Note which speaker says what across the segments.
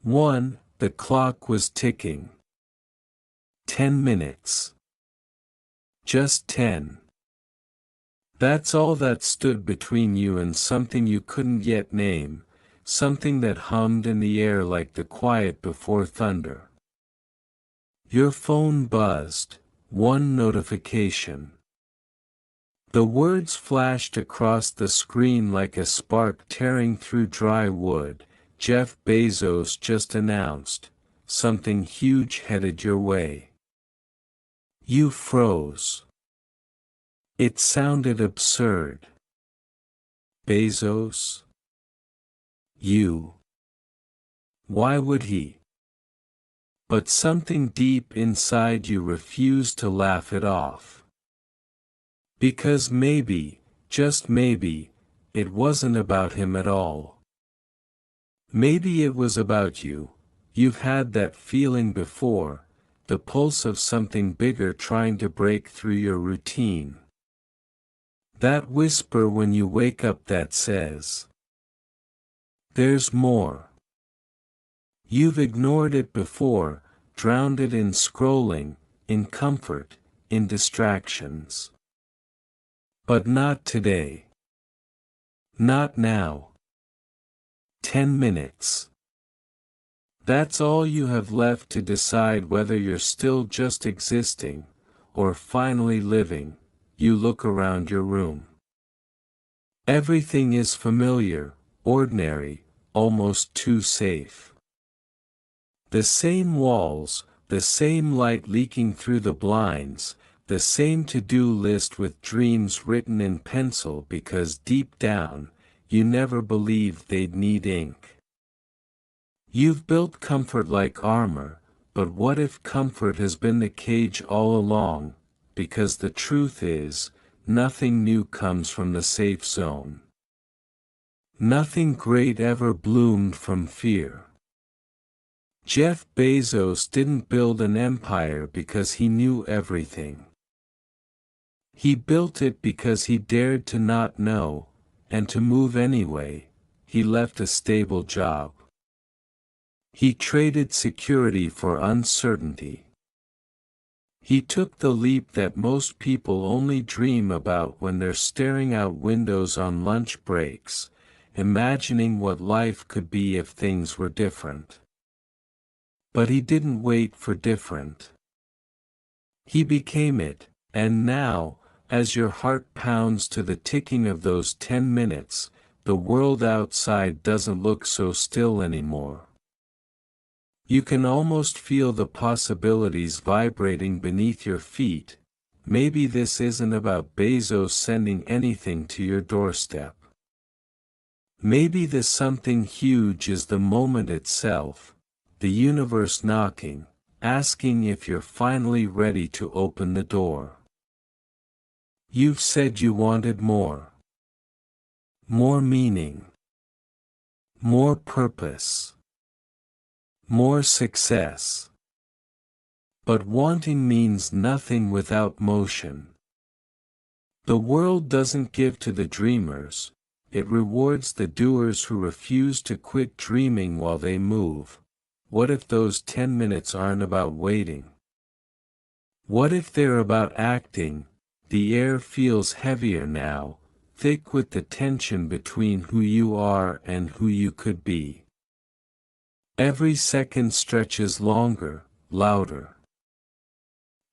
Speaker 1: 1. The clock was ticking. 10 minutes. Just 10. That's all that stood between you and something you couldn't yet name, something that hummed in the air like the quiet before thunder. Your phone buzzed, one notification. The words flashed across the screen like a spark tearing through dry wood. Jeff Bezos just announced, something huge headed your way. You froze. It sounded absurd. Bezos? You? Why would he? But something deep inside you refused to laugh it off. Because maybe, just maybe, it wasn't about him at all. Maybe it was about you. You've had that feeling before, the pulse of something bigger trying to break through your routine. That whisper when you wake up that says, "There's more." You've ignored it before, drowned it in scrolling, in comfort, in distractions. But not today. Not now. 10 minutes. That's all you have left to decide whether you're still just existing, or finally living. You look around your room. Everything is familiar, ordinary, almost too safe. The same walls, the same light leaking through the blinds, the same to-do list with dreams written in pencil because deep down, you never believed they'd need ink. You've built comfort like armor, but what if comfort has been the cage all along? Because the truth is, nothing new comes from the safe zone. Nothing great ever bloomed from fear. Jeff Bezos didn't build an empire because he knew everything. He built it because he dared to not know, and to move anyway. He left a stable job. He traded security for uncertainty. He took the leap that most people only dream about when they're staring out windows on lunch breaks, imagining what life could be if things were different. But he didn't wait for different. He became it, and now, as your heart pounds to the ticking of those 10 minutes, the world outside doesn't look so still anymore. You can almost feel the possibilities vibrating beneath your feet. Maybe this isn't about Bezos sending anything to your doorstep. Maybe the something huge is the moment itself, the universe knocking, asking if you're finally ready to open the door. You've said you wanted more. More meaning. More purpose. More success. But wanting means nothing without motion. The world doesn't give to the dreamers, it rewards the doers who refuse to quit dreaming while they move. What if those 10 minutes aren't about waiting? What if they're about acting? The air feels heavier now, thick with the tension between who you are and who you could be. Every second stretches longer, louder.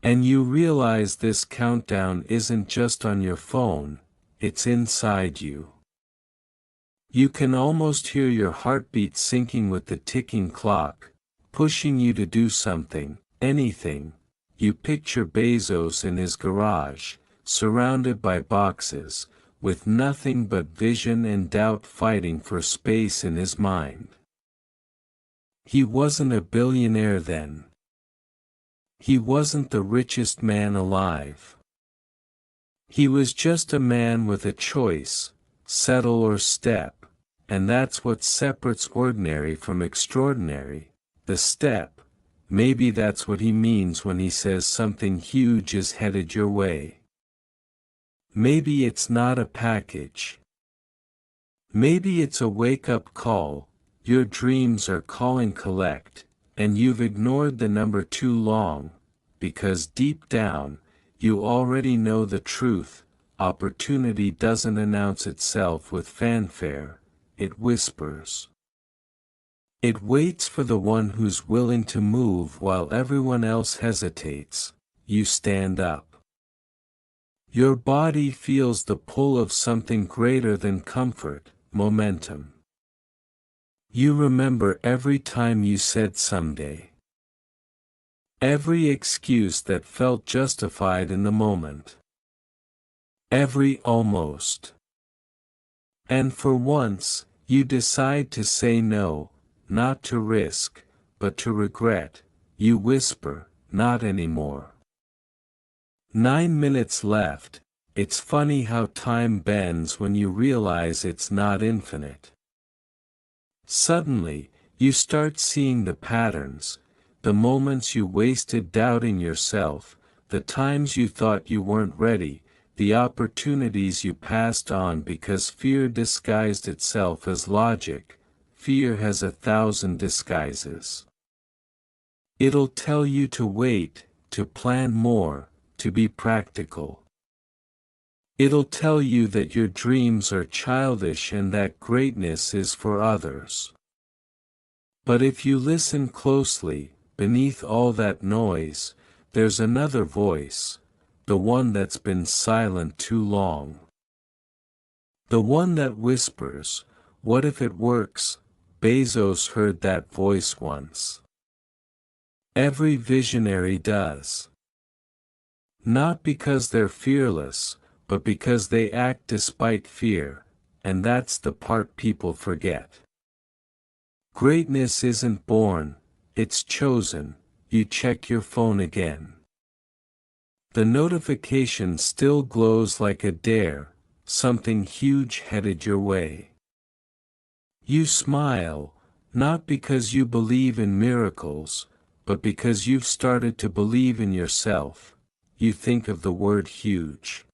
Speaker 1: And you realize this countdown isn't just on your phone, it's inside you. You can almost hear your heartbeat syncing with the ticking clock, pushing you to do something, anything. You picture Bezos in his garage, surrounded by boxes, with nothing but vision and doubt fighting for space in his mind. He wasn't a billionaire then. He wasn't the richest man alive. He was just a man with a choice, settle or step, and that's what separates ordinary from extraordinary, the step. Maybe that's what he means when he says something huge is headed your way. Maybe it's not a package. Maybe it's a wake-up call, your dreams are calling collect, and you've ignored the number too long, because deep down, you already know the truth. Opportunity doesn't announce itself with fanfare, it whispers. It waits for the one who's willing to move while everyone else hesitates. You stand up. Your body feels the pull of something greater than comfort, momentum. You remember every time you said someday. Every excuse that felt justified in the moment. Every almost. And for once, you decide to say no, not to risk, but to regret. You whisper, not anymore. 9 minutes left. It's funny how time bends when you realize it's not infinite. Suddenly, you start seeing the patterns, the moments you wasted doubting yourself, the times you thought you weren't ready, the opportunities you passed on because fear disguised itself as logic. Fear has 1,000 disguises. It'll tell you to wait, to plan more, to be practical. It'll tell you that your dreams are childish and that greatness is for others. But if you listen closely, beneath all that noise, there's another voice, the one that's been silent too long. The one that whispers, "What if it works?" Bezos heard that voice once. Every visionary does. Not because they're fearless, but because they act despite fear, and that's the part people forget. Greatness isn't born, it's chosen. You check your phone again. The notification still glows like a dare, something huge headed your way. You smile, not because you believe in miracles, but because you've started to believe in yourself. You think of the word huge.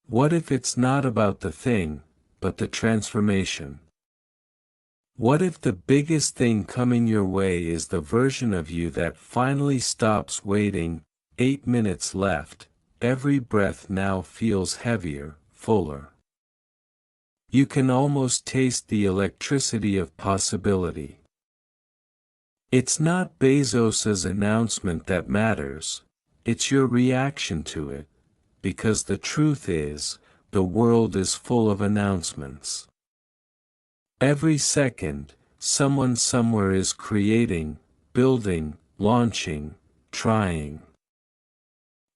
Speaker 1: What if it's not about the thing, but the transformation? What if the biggest thing coming your way is the version of you that finally stops waiting? 8 minutes left, every breath now feels heavier, fuller. You can almost taste the electricity of possibility. It's not Bezos's announcement that matters, it's your reaction to it, because the truth is, the world is full of announcements. Every second, someone somewhere is creating, building, launching, trying.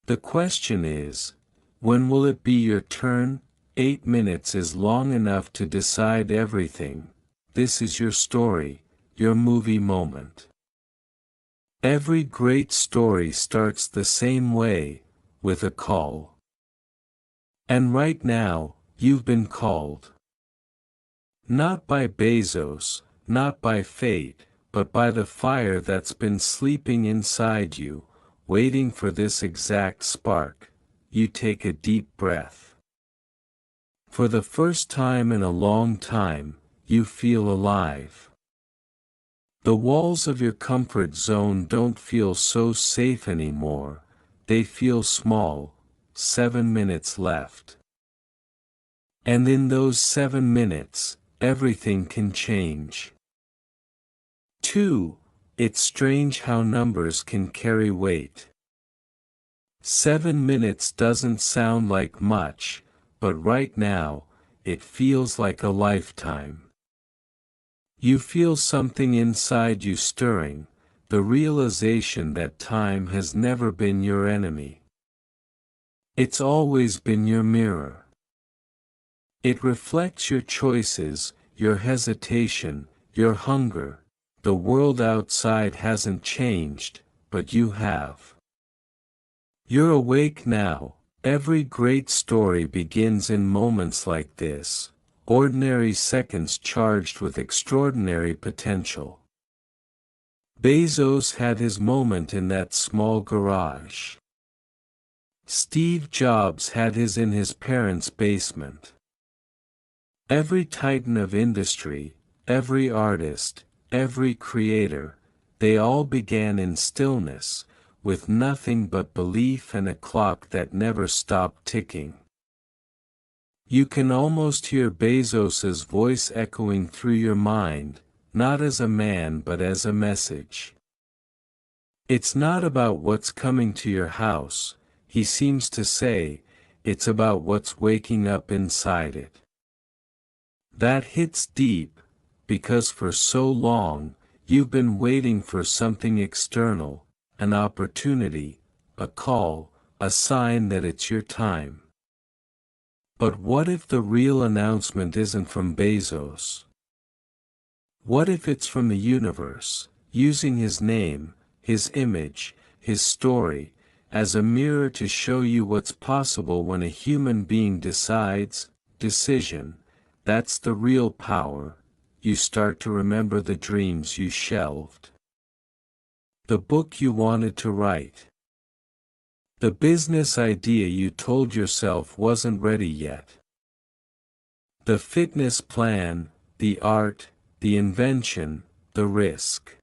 Speaker 1: The question is, when will it be your turn? 8 minutes is long enough to decide everything. This is your story, your movie moment. Every great story starts the same way, with a call. And right now, you've been called. Not by Bezos, not by fate, but by the fire that's been sleeping inside you, waiting for this exact spark. You take a deep breath. For the first time in a long time, you feel alive. The walls of your comfort zone don't feel so safe anymore, they feel small. 7 minutes left. And in those 7 minutes, everything can change. 2. It's strange how numbers can carry weight. 7 minutes doesn't sound like much, but right now, it feels like a lifetime. You feel something inside you stirring, the realization that time has never been your enemy. It's always been your mirror. It reflects your choices, your hesitation, your hunger. The world outside hasn't changed, but you have. You're awake now. Every great story begins in moments like this, ordinary seconds charged with extraordinary potential. Bezos had his moment in that small garage. Steve Jobs had his in his parents' basement. Every titan of industry, every artist, every creator, they all began in stillness, with nothing but belief and a clock that never stopped ticking. You can almost hear Bezos's voice echoing through your mind, not as a man but as a message. It's not about what's coming to your house, he seems to say, it's about what's waking up inside it. That hits deep, because for so long, you've been waiting for something external, an opportunity, a call, a sign that it's your time. But what if the real announcement isn't from Bezos? What if it's from the universe, using his name, his image, his story, as a mirror to show you what's possible when a human being decides? Decision, that's the real power. You start to remember the dreams you shelved. The book you wanted to write. The business idea you told yourself wasn't ready yet. The fitness plan, the art, the invention, the risk.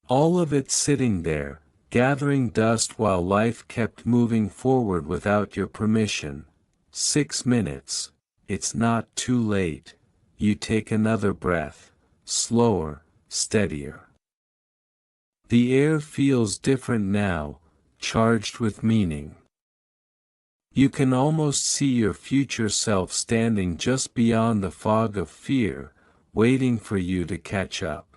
Speaker 1: All of it sitting there, gathering dust while life kept moving forward without your permission. 6 minutes, it's not too late. You take another breath, slower, steadier. The air feels different now, charged with meaning. You can almost see your future self standing just beyond the fog of fear, waiting for you to catch up.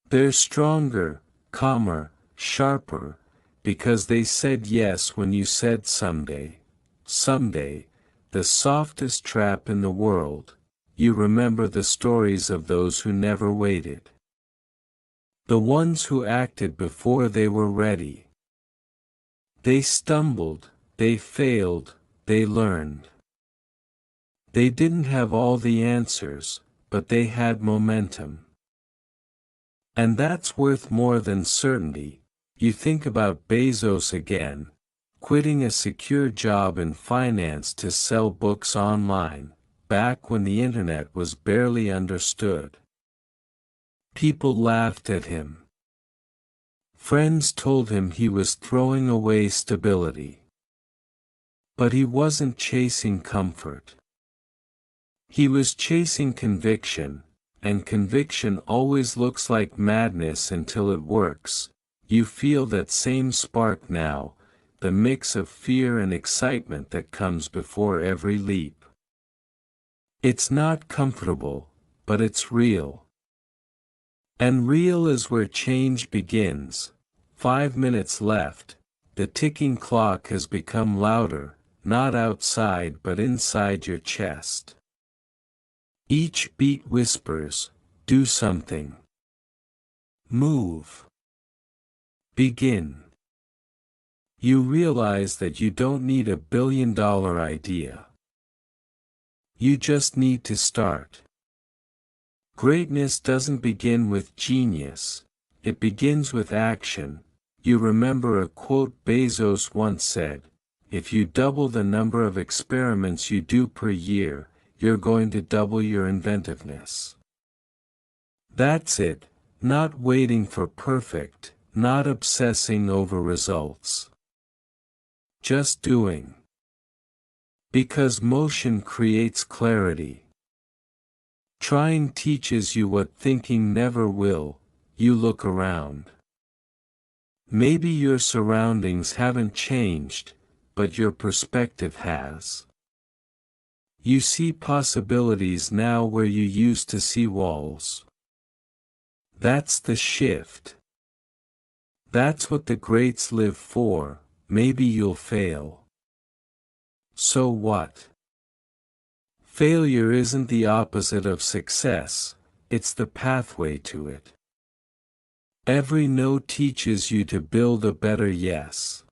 Speaker 1: They're stronger, calmer, sharper, because they said yes when you said someday. Someday, the softest trap in the world. You remember the stories of those who never waited. The ones who acted before they were ready. They stumbled, they failed, they learned. They didn't have all the answers, but they had momentum. And that's worth more than certainty. You think about Bezos again, quitting a secure job in finance to sell books online, back when the internet was barely understood. People laughed at him. Friends told him he was throwing away stability. But he wasn't chasing comfort. He was chasing conviction, and conviction always looks like madness until it works. You feel that same spark now, the mix of fear and excitement that comes before every leap. It's not comfortable, but it's real. And real is where change begins. 5 minutes left. The ticking clock has become louder, not outside but inside your chest. Each beat whispers, do something. Move. Begin. You realize that you don't need a billion-dollar idea. You just need to start. Greatness doesn't begin with genius, it begins with action. You remember a quote Bezos once said, if you double the number of experiments you do per year, you're going to double your inventiveness. That's it, not waiting for perfect, not obsessing over results. Just doing. Because motion creates clarity. Trying teaches you what thinking never will. You look around. Maybe your surroundings haven't changed, but your perspective has. You see possibilities now where you used to see walls. That's the shift. That's what the greats live for. Maybe you'll fail. So what? Failure isn't the opposite of success, it's the pathway to it. Every no teaches you to build a better yes.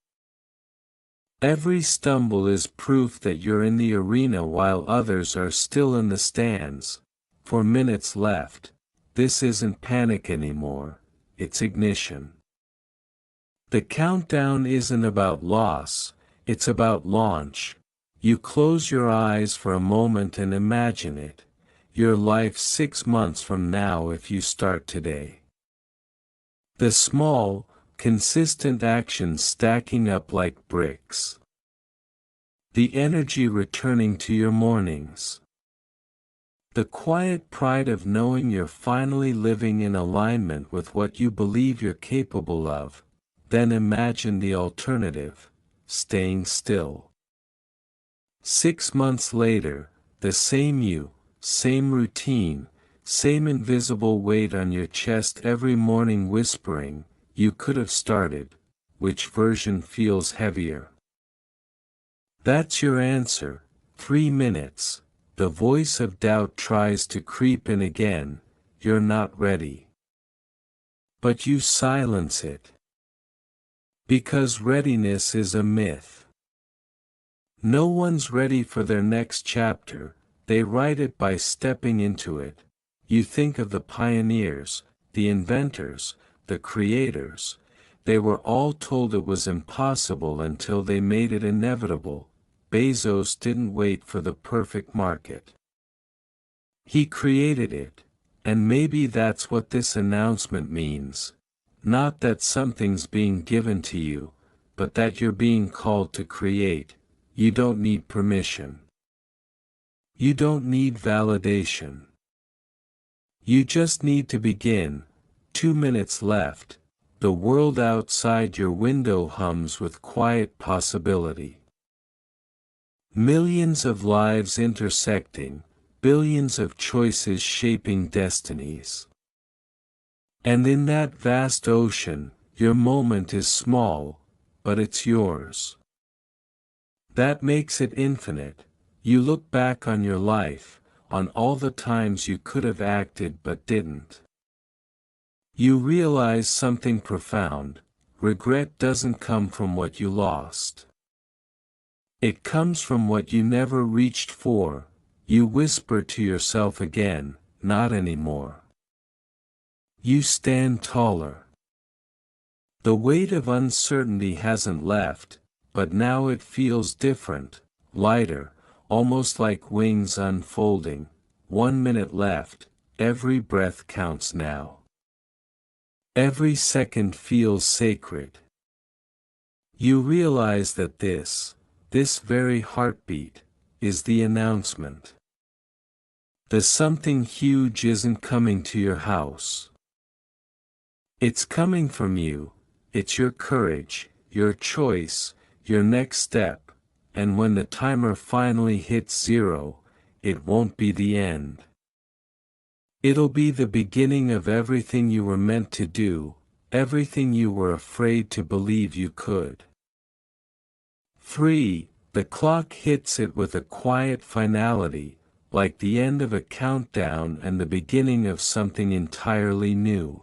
Speaker 1: Every stumble is proof that you're in the arena while others are still in the stands. 4 minutes left. This isn't panic anymore, it's ignition. The countdown isn't about loss, it's about launch. You close your eyes for a moment and imagine it. your life 6 months from now if you start today. The small, consistent actions stacking up like bricks. The energy returning to your mornings. The quiet pride of knowing you're finally living in alignment with what you believe you're capable of. Then imagine the alternative, staying still. 6 months later, the same you, same routine, same invisible weight on your chest every morning whispering, you could have started. Which version feels heavier? That's your answer. 3 minutes. The voice of doubt tries to creep in again, you're not ready. But you silence it. Because readiness is a myth. No one's ready for their next chapter, they write it by stepping into it. You think of the pioneers, the inventors, the creators. They were all told it was impossible until they made it inevitable. Bezos didn't wait for the perfect market. He created it, and maybe that's what this announcement means. Not that something's being given to you, but that you're being called to create. You don't need permission. You don't need validation. You just need to begin. 2 minutes left. The world outside your window hums with quiet possibility. Millions of lives intersecting, billions of choices shaping destinies. And in that vast ocean, your moment is small, but it's yours. That makes it infinite. You look back on your life, on all the times you could have acted but didn't. You realize something profound. Regret doesn't come from what you lost. It comes from what you never reached for. You whisper to yourself again, not anymore. You stand taller. The weight of uncertainty hasn't left, but now it feels different, lighter, almost like wings unfolding. 1 minute left, every breath counts now. Every second feels sacred. You realize that this very heartbeat, is the announcement. The something huge isn't coming to your house. It's coming from you. It's your courage, your choice, your next step, and when the timer finally hits 0, it won't be the end. It'll be the beginning of everything you were meant to do, everything you were afraid to believe you could. 3. The clock hits it with a quiet finality, like the end of a countdown and the beginning of something entirely new.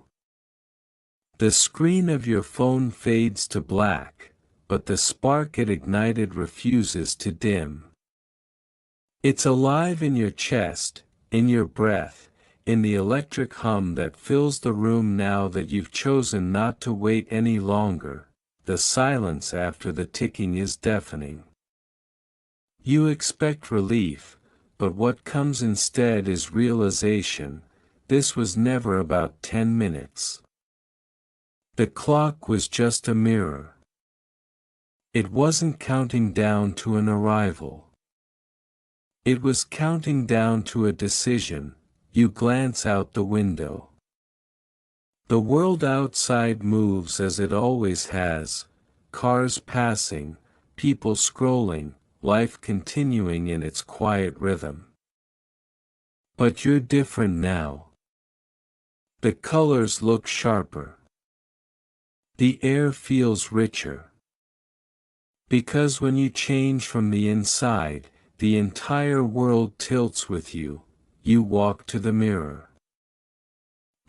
Speaker 1: The screen of your phone fades to black, but the spark it ignited refuses to dim. It's alive in your chest, in your breath, in the electric hum that fills the room now that you've chosen not to wait any longer. The silence after the ticking is deafening. You expect relief, but what comes instead is realization. This was never about 10 minutes. The clock was just a mirror. It wasn't counting down to an arrival. It was counting down to a decision. You glance out the window. The world outside moves as it always has, cars passing, people scrolling, life continuing in its quiet rhythm. But you're different now. The colors look sharper. The air feels richer. Because when you change from the inside, the entire world tilts with you. You walk to the mirror.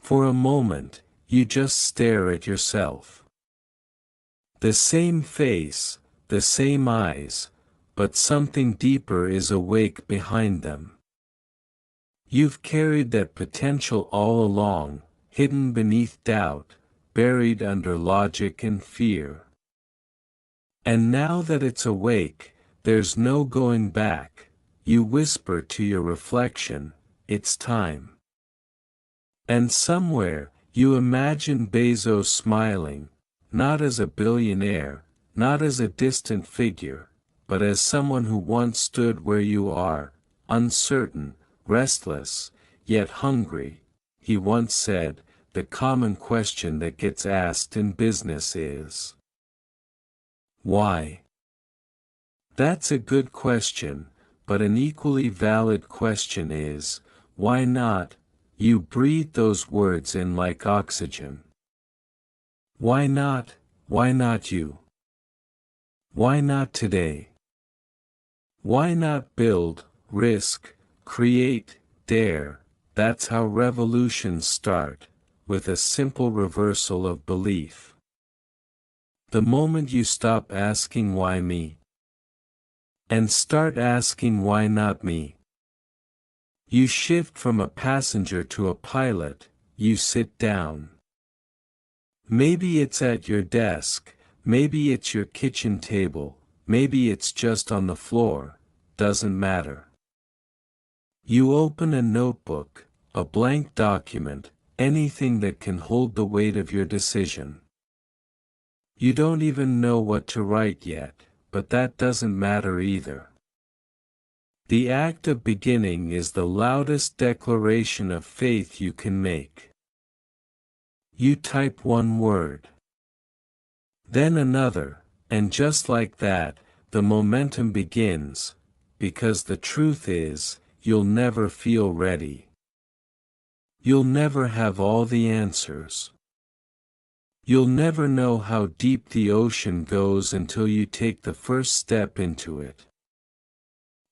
Speaker 1: For a moment, you just stare at yourself. The same face, the same eyes, but something deeper is awake behind them. You've carried that potential all along, hidden beneath doubt, buried under logic and fear. And now that it's awake, there's no going back. You whisper to your reflection, it's time. And somewhere, you imagine Bezos smiling, not as a billionaire, not as a distant figure, but as someone who once stood where you are, uncertain, restless, yet hungry. He once said, "The common question that gets asked in business is, why?" That's a good question, but an equally valid question is, why not? You breathe those words in like oxygen. Why not? Why not you? Why not today? Why not build, risk, create, dare? That's how revolutions start, with a simple reversal of belief. The moment you stop asking why me, and start asking why not me, you shift from a passenger to a pilot. You sit down. Maybe it's at your desk, maybe it's your kitchen table, maybe it's just on the floor, doesn't matter. You open a notebook, a blank document, anything that can hold the weight of your decision. You don't even know what to write yet, but that doesn't matter either. The act of beginning is the loudest declaration of faith you can make. You type one word, then another, and just like that, the momentum begins, because the truth is, you'll never feel ready. You'll never have all the answers. You'll never know how deep the ocean goes until you take the first step into it.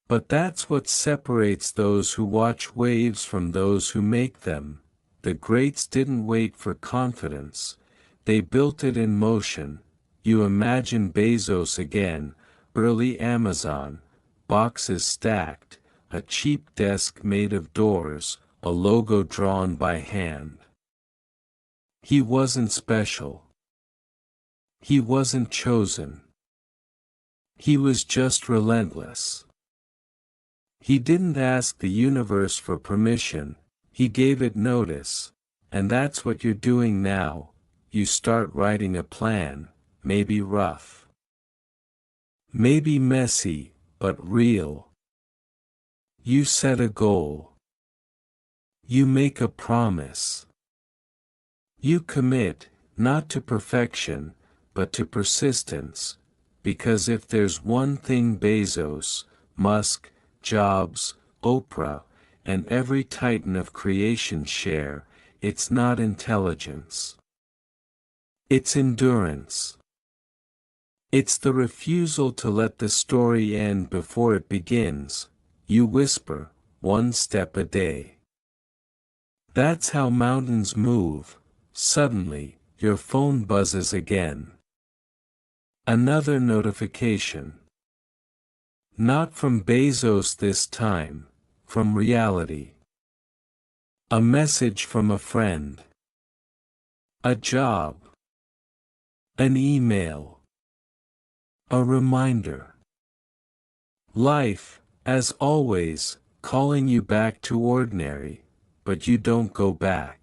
Speaker 1: But that's what separates those who watch waves from those who make them. The greats didn't wait for confidence, they built it in motion. You imagine Bezos again, early Amazon, boxes stacked, a cheap desk made of doors, a logo drawn by hand. He wasn't special. He wasn't chosen. He was just relentless. He didn't ask the universe for permission, he gave it notice, and that's what you're doing now. You start writing a plan, maybe rough, maybe messy, but real. You set a goal. You make a promise. You commit, not to perfection, but to persistence, because if there's one thing Bezos, Musk, Jobs, Oprah, and every titan of creation share, it's not intelligence. It's endurance. It's the refusal to let the story end before it begins. You whisper, one step a day. That's how mountains move. Suddenly, your phone buzzes again. Another notification. Not from Bezos this time, from reality. A message from a friend. A job. An email. A reminder. Life, as always, calling you back to ordinary, but you don't go back.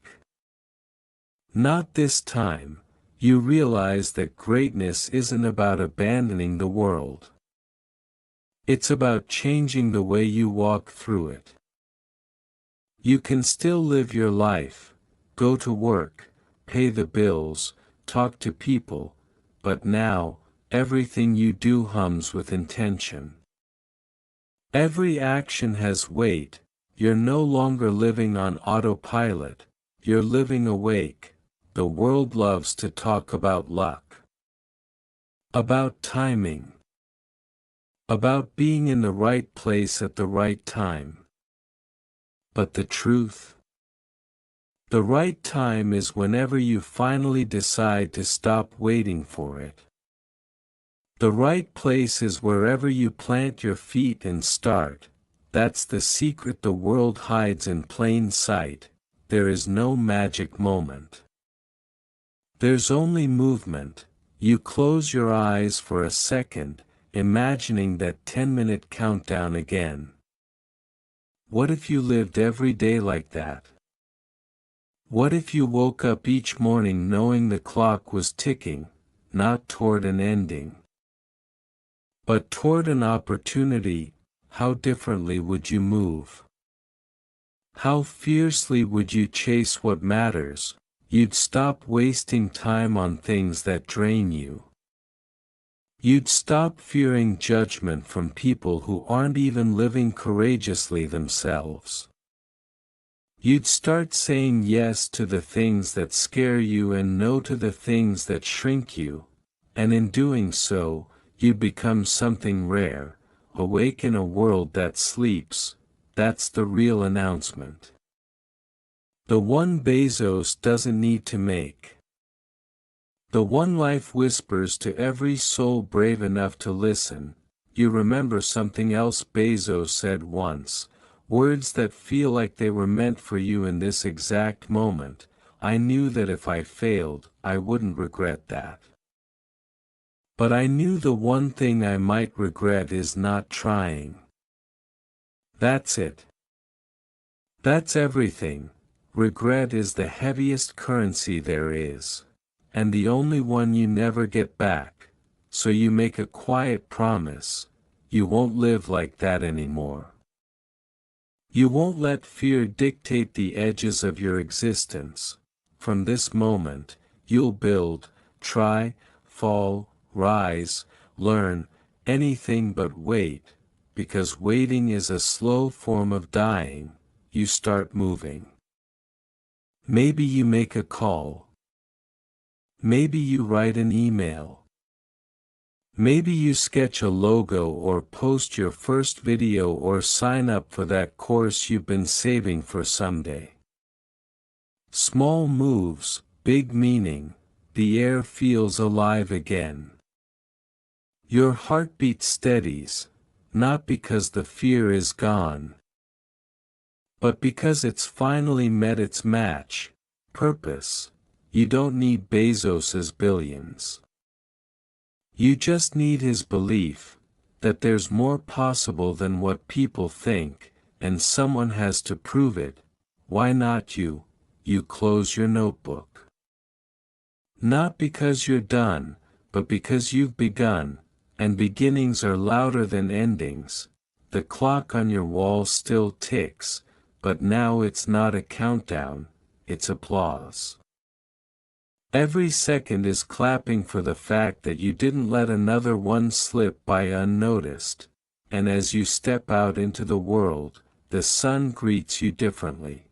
Speaker 1: Not this time. You realize that greatness isn't about abandoning the world. It's about changing the way you walk through it. You can still live your life, go to work, pay the bills, talk to people, but now, everything you do hums with intention. Every action has weight. You're no longer living on autopilot, you're living awake. The world loves to talk about luck, about timing, about being in the right place at the right time. But the truth? The right time is whenever you finally decide to stop waiting for it. The right place is wherever you plant your feet and start. That's the secret the world hides in plain sight. There is no magic moment. There's only movement. You close your eyes for a second, imagining that 10-minute countdown again. What if you lived every day like that? What if you woke up each morning knowing the clock was ticking, not toward an ending, but toward an opportunity? How differently would you move? How fiercely would you chase what matters? You'd stop wasting time on things that drain you. You'd stop fearing judgment from people who aren't even living courageously themselves. You'd start saying yes to the things that scare you and no to the things that shrink you, and in doing so, you'd become something rare, awake in a world that sleeps. That's the real announcement. The one Bezos doesn't need to make. The one life whispers to every soul brave enough to listen. You remember something else Bezos said once, words that feel like they were meant for you in this exact moment. I knew that if I failed, I wouldn't regret that. But I knew the one thing I might regret is not trying. That's it. That's everything. Regret is the heaviest currency there is, and the only one you never get back, so you make a quiet promise, you won't live like that anymore. You won't let fear dictate the edges of your existence. From this moment, you'll build, try, fall, rise, learn, anything but wait, because waiting is a slow form of dying. You start moving. Maybe you make a call. Maybe you write an email. Maybe you sketch a logo or post your first video or sign up for that course you've been saving for someday. Small moves, big meaning, the air feels alive again. Your heartbeat steadies, not because the fear is gone, but because it's finally met its match, purpose. You don't need Bezos's billions. You just need his belief, that there's more possible than what people think, and someone has to prove it. Why not you? You close your notebook. Not because you're done, but because you've begun, and beginnings are louder than endings. The clock on your wall still ticks, but now it's not a countdown, it's applause. Every second is clapping for the fact that you didn't let another one slip by unnoticed, and as you step out into the world, the sun greets you differently.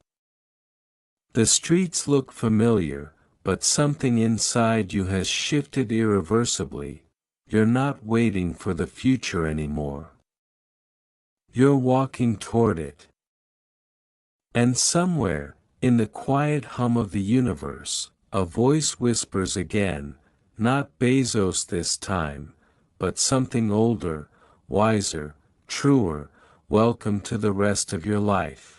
Speaker 1: The streets look familiar, but something inside you has shifted irreversibly. You're not waiting for the future anymore. You're walking toward it. And somewhere, in the quiet hum of the universe, a voice whispers again, not Bezos this time, but something older, wiser, truer, welcome to the rest of your life.